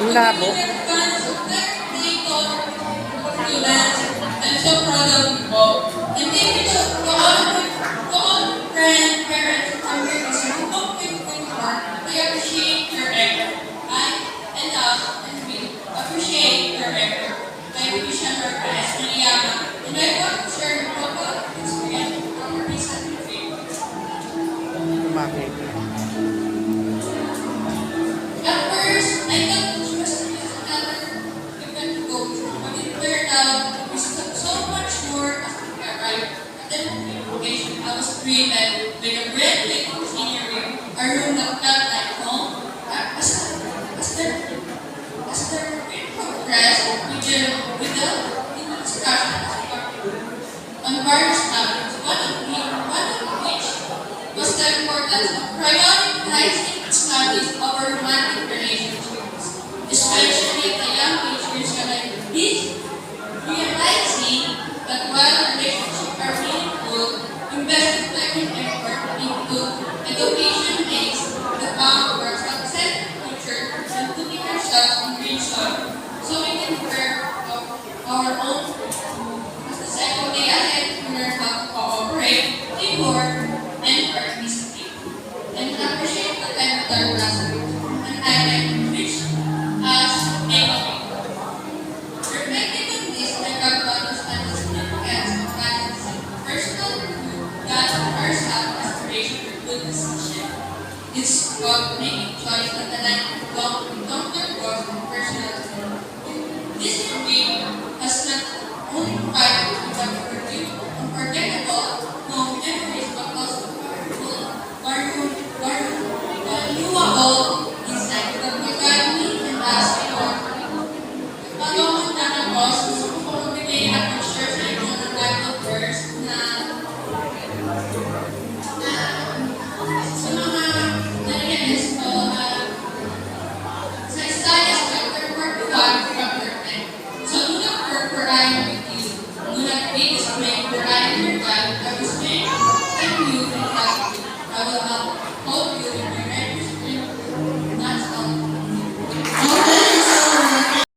Ang labo. I'm so proud of you all. And thank you to all grandparents and grandparents who helped me bring forth. I appreciate your effort. I and us and we appreciate your effort. I appreciate your guys, Maniyama, and I want to share your local experience from your recent trip. Bakit? At first, I thought this was another event to go through, but it turned out to be so much more as we arrived at the location. I was greeted with a breathtaking scenery, a room that felt like home. As the trip progressed, we delved into discussion on various topics, one of which was the importance of prioritizing studies over romantic relationships, especially at a young age like this, realizing that while relationships are meaningful, investing time and effort into education makes the path for success in the future and putting ourselves in reach so we can prepare our own. As the second day ahead, we learn how to cooperate, teamwork, and participate. And appreciate the time of our classmates and highlight which us make of it. Reflecting on this, I have to understand the significance of balancing personal that ourselves aspiration for good decision. It's about making choice that align with long-term goals and personal growth. This review has not only provided with unforgettable memories but also powerful, valuable insight that will guide me and us forward. Bago ko magtatapos, gusto ko po magbigay ng picture sa inyo ng Bible verse na sa mga narinig ko sa Isaiah chapter 41 from 10. So, unang purpurahin